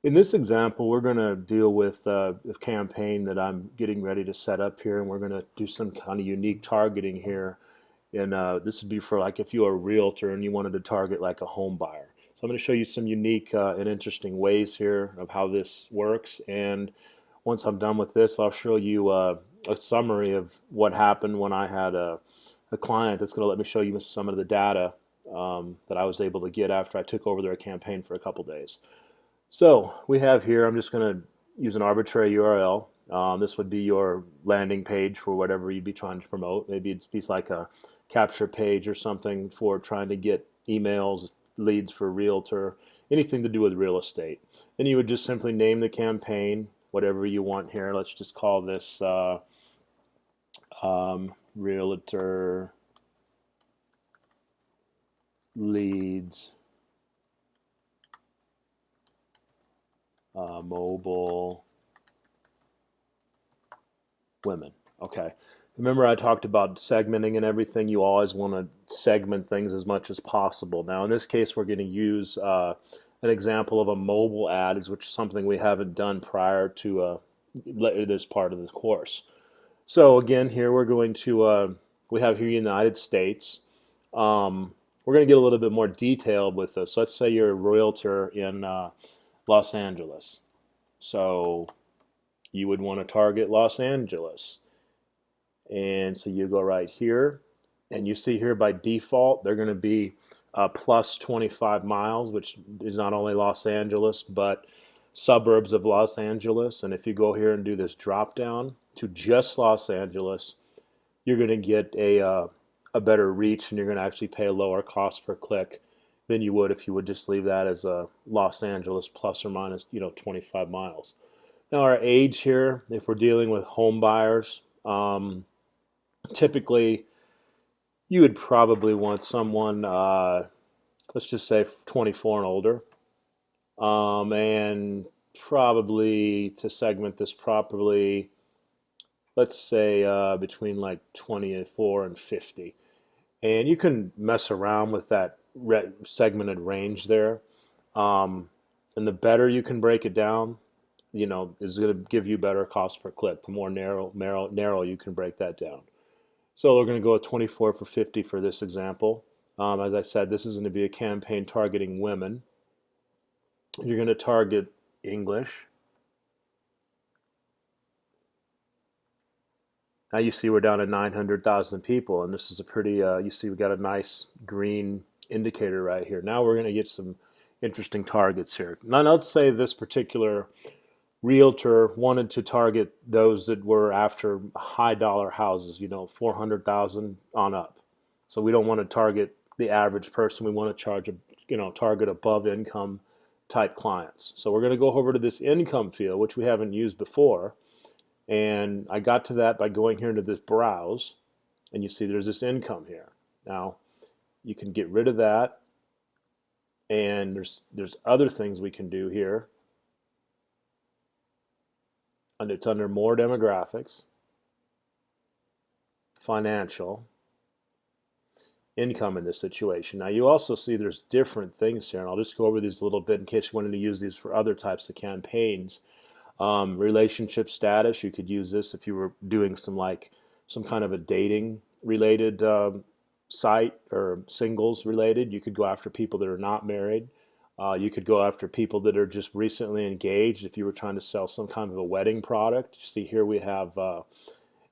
In this example, we're going to deal with a campaign that I'm getting ready to set up here, and we're going to do some kind of unique targeting here. And this would be for like if you're a realtor and you wanted to target like a home buyer. So I'm going to show you some unique and interesting ways here of how this works. And once I'm done with this, I'll show you a summary of what happened when I had a client that's going to let me show you some of the data that I was able to get after I took over their campaign for a couple days. So we have here, I'm just going to use an arbitrary URL. This would be your landing page for whatever you'd be trying to promote. Maybe it's like a capture page or something for trying to get emails, leads for realtor, anything to do with real estate. Then you would just simply name the campaign, whatever you want here. Let's just call this realtor leads mobile women. Okay. Remember I talked about segmenting and everything. You always want to segment things as much as possible. Now in this case we're going to use an example of a mobile ad, which is something we haven't done prior to this part of this course. So again, here we're going to, we have here United States. We're going to get a little bit more detailed with this. Let's say you're a realtor in Los Angeles. So you would want to target Los Angeles. And so you go right here, and you see here by default they're going to be plus 25 miles, which is not only Los Angeles but suburbs of Los Angeles. And if you go here and do this drop down to just Los Angeles, you're going to get a better reach, and you're going to actually pay a lower cost per click than you would if you would just leave that as a Los Angeles plus or minus 25 miles. Now our age here, if we're dealing with home buyers, typically you would probably want someone, let's just say 24 and older, and probably to segment this properly, let's say between like 24 and 50. And you can mess around with that segmented range there. And the better you can break it down, is going to give you better cost per click. The more narrow you can break that down. So we're going to go with 24 for 50 for this example. As I said, this is going to be a campaign targeting women. You're going to target English. Now you see we're down to 900,000 people, and this is a pretty, you see we got a nice green indicator right here. Now we're going to get some interesting targets here. Now let's say this particular realtor wanted to target those that were after high dollar houses, 400,000 on up. So we don't want to target the average person. We want to target above income type clients. So we're going to go over to this income field, which we haven't used before. And I got to that by going here into this browse, and you see there's this income here. Now you can get rid of that, and there's other things we can do here. And it's under more demographics, financial, income in this situation. Now you also see there's different things here, and I'll just go over these a little bit in case you wanted to use these for other types of campaigns. Relationship status, you could use this if you were doing some kind of a dating related site or singles related. You could go after people that are not married. You could go after people that are just recently engaged if you were trying to sell some kind of a wedding product. See here we have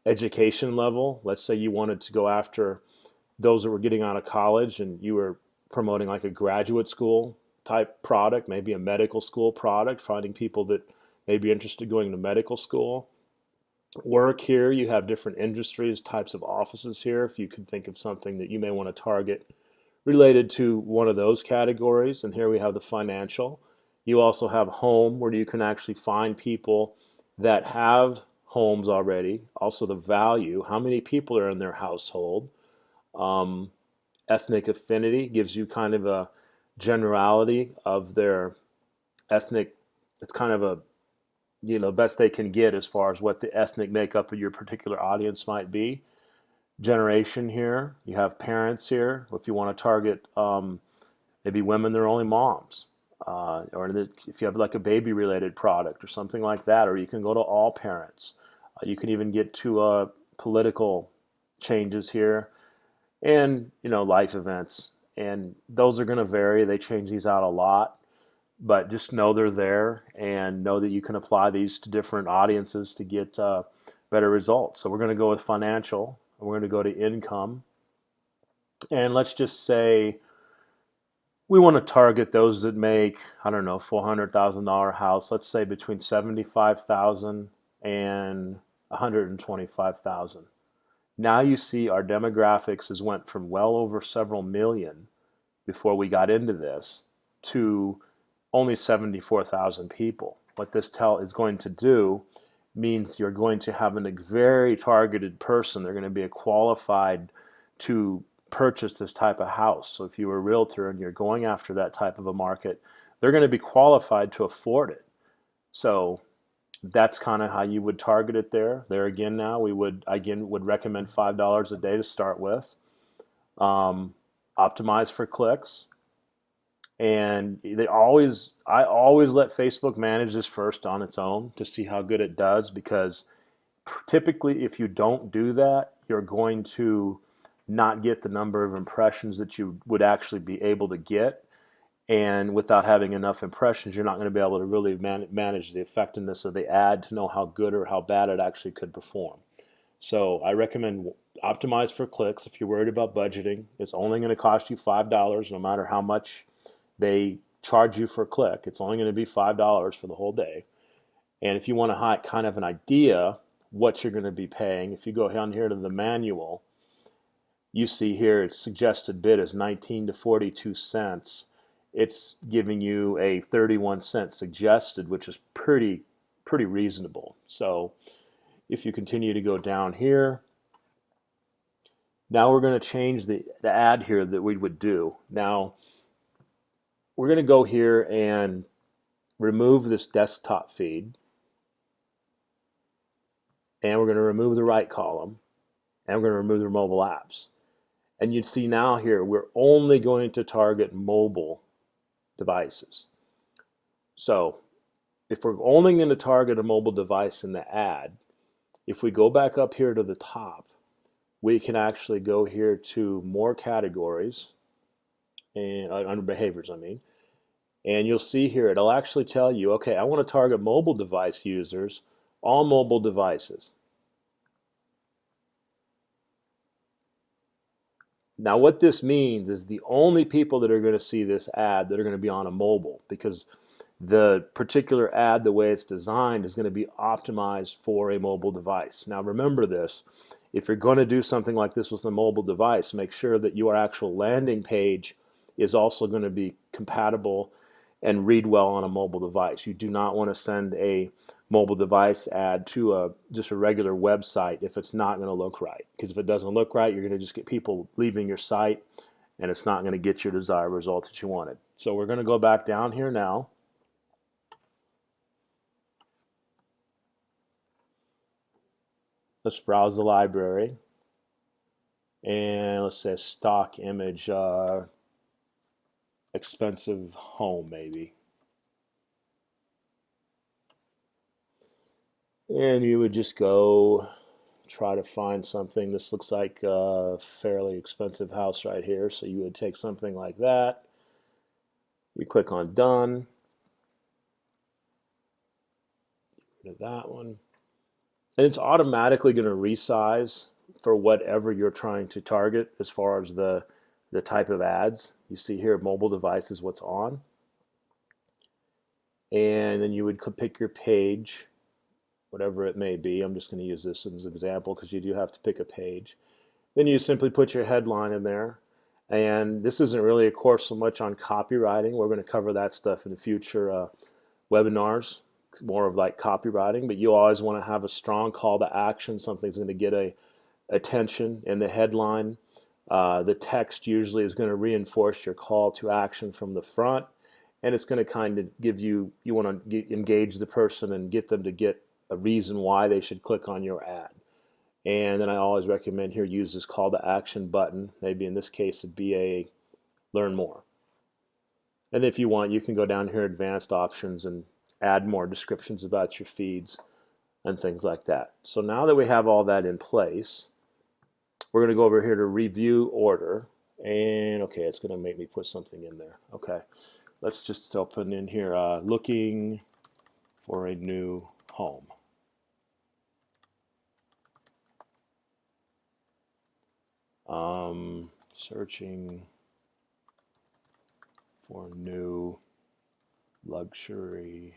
education level. Let's say you wanted to go after those that were getting out of college and you were promoting like a graduate school type product, maybe a medical school product, finding people that may be interested in going to medical school. Work here, you have different industries, types of offices here. If you could think of something that you may want to target related to one of those categories. And here we have the financial. You also have home, where you can actually find people that have homes already. Also the value, how many people are in their household. Ethnic affinity gives you kind of a generality of their ethnic. It's kind of a best they can get as far as what the ethnic makeup of your particular audience might be. Generation here, you have parents here. If you want to target maybe women, they're only moms. if you have like a baby related product or something like that, or you can go to all parents. You can even get to political changes here and life events, and those are going to vary. They change these out a lot, but just know they're there and know that you can apply these to different audiences to get better results. So we're going to go with financial, and we're going to go to income, and let's just say we want to target those that make, I don't know, $400,000 house. Let's say between 75,000 and 125,000. Now you see our demographics has went from well over several million before we got into this to only 74,000 people. What this is going to do means you're going to have a very targeted person. They're going to be a qualified to purchase this type of house. So if you're a realtor and you're going after that type of a market, they're going to be qualified to afford it. So that's kind of how you would target it there. There again, now we would recommend $5 a day to start with. Optimize for clicks, and I always let Facebook manage this first on its own to see how good it does, because typically if you don't do that, you're going to not get the number of impressions that you would actually be able to get. And without having enough impressions, you're not going to be able to really manage the effectiveness of the ad to know how good or how bad it actually could perform. So I recommend optimize for clicks if you're worried about budgeting. It's only going to cost you $5 no matter how much they charge you for a click. It's only going to be $5 for the whole day. And if you want to kind of an idea what you're going to be paying, if you go down here to the manual, you see here its suggested bid is 19 to 42 cents. It's giving you a 31-cent suggested, which is pretty reasonable. So if you continue to go down here, now we're going to change the ad here that we would do. Now we're going to go here and remove this desktop feed, and we're going to remove the right column, and we're going to remove the mobile apps. And you'd see now here we're only going to target mobile devices. So if we're only going to target a mobile device in the ad, if we go back up here to the top, we can actually go here to more categories and under behaviors, and you'll see here it'll actually tell you, okay, I want to target mobile device users, all mobile devices. Now what this means is the only people that are going to see this ad that are going to be on a mobile, because the particular ad, the way it's designed, is going to be optimized for a mobile device. Now remember this, if you're going to do something like this with a mobile device, make sure that your actual landing page is also going to be compatible and read well on a mobile device. You do not want to send a mobile device ad to just a regular website if it's not going to look right. Because if it doesn't look right, you're going to just get people leaving your site, and it's not going to get your desired result that you wanted. So we're going to go back down here now. Let's browse the library, and let's say stock image, expensive home maybe. And you would just go try to find something. This looks like a fairly expensive house right here, so you would take something like that. You click on done. Get rid of that one. And it's automatically going to resize for whatever you're trying to target as far as the type of ads. You see here mobile device is what's on. And then you would pick your page, whatever it may be. I'm just going to use this as an example because you do have to pick a page. Then you simply put your headline in there. And this isn't really a course so much on copywriting. We're going to cover that stuff in future webinars, more of like copywriting, but you always want to have a strong call to action. Something's going to get attention in the headline. The text usually is going to reinforce your call to action from the front, and it's going to kind of give you want to engage the person and get them to get a reason why they should click on your ad. And then I always recommend here use this call to action button. Maybe in this case it'd be a learn more. And if you want, you can go down here, advanced options, and add more descriptions about your feeds and things like that. So now that we have all that in place, we're going to go over here to review order. And okay, it's going to make me put something in there. Okay, let's just open in here, looking for a new home. Searching for new luxury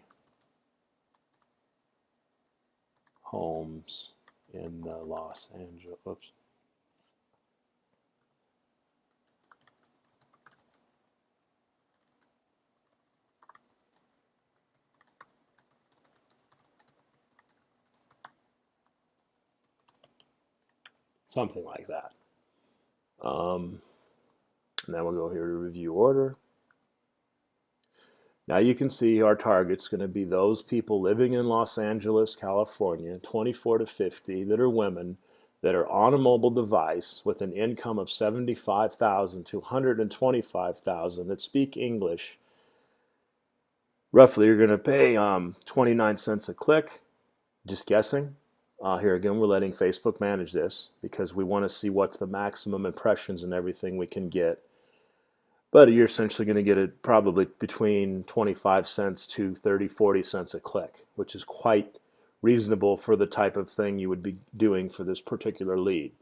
homes in Los Angeles. Oops. Something like that. And then we'll go here to review order. Now you can see our target's going to be those people living in Los Angeles, California, 24 to 50, that are women, that are on a mobile device with an income of $75,000 to $125,000, that speak English. Roughly, you're going to pay 29 cents a click. Just guessing. Here again, we're letting Facebook manage this because we want to see what's the maximum impressions and everything we can get. But you're essentially going to get it probably between 25 cents to 30, 40 cents a click, which is quite reasonable for the type of thing you would be doing for this particular lead.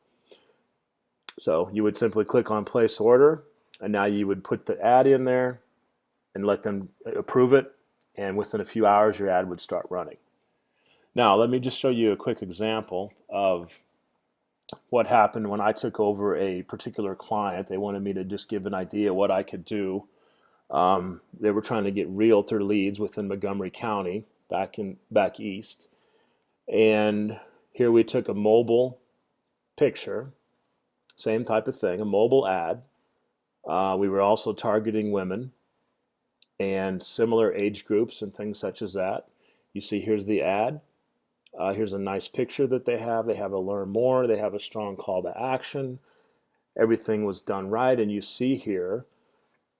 So you would simply click on place order, and now you would put the ad in there and let them approve it, and within a few hours your ad would start running. Now let me just show you a quick example of what happened when I took over a particular client. They wanted me to just give an idea what I could do. They were trying to get realtor leads within Montgomery County, back east. And here we took a mobile picture, same type of thing, a mobile ad. We were also targeting women and similar age groups and things such as that. You see, here's the ad. Here's a nice picture that they have. They have a learn more. They have a strong call to action. Everything was done right. And you see here,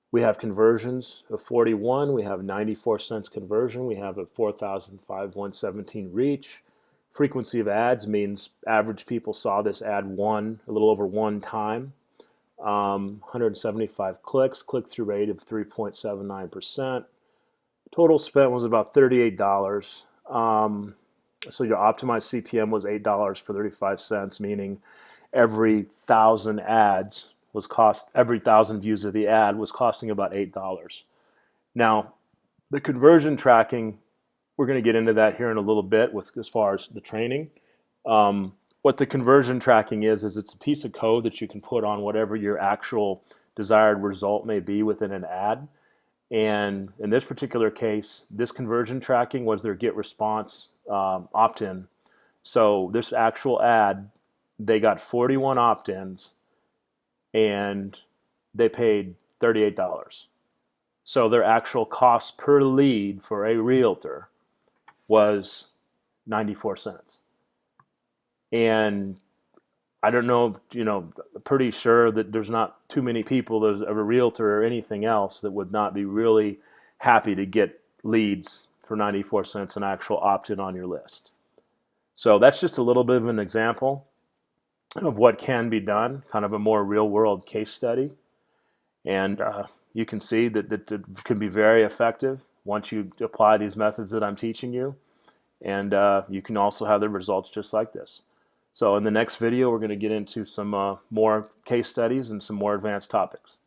we have conversions of 41. We have 94 cents conversion. We have a 4,517 reach. Frequency of ads means average people saw this ad a little over one time. 175 clicks, click-through rate of 3.79%. Total spent was about $38. So your optimized CPM was $8 for 35 cents, meaning every 1,000 every 1,000 views of the ad was costing about $8. Now, the conversion tracking, we're going to get into that here in a little bit as far as the training. What the conversion tracking is it's a piece of code that you can put on whatever your actual desired result may be within an ad. And in this particular case, this conversion tracking was their get response opt-in. So this actual ad, they got 41 opt-ins and they paid $38. So their actual cost per lead for a realtor was 94 cents. And I don't know, pretty sure that there's not too many people of a realtor or anything else that would not be really happy to get leads for 94 cents an actual opt-in on your list. So that's just a little bit of an example of what can be done, kind of a more real-world case study. And you can see that it can be very effective once you apply these methods that I'm teaching you. And you can also have the results just like this. So in the next video, we're going to get into some more case studies and some more advanced topics.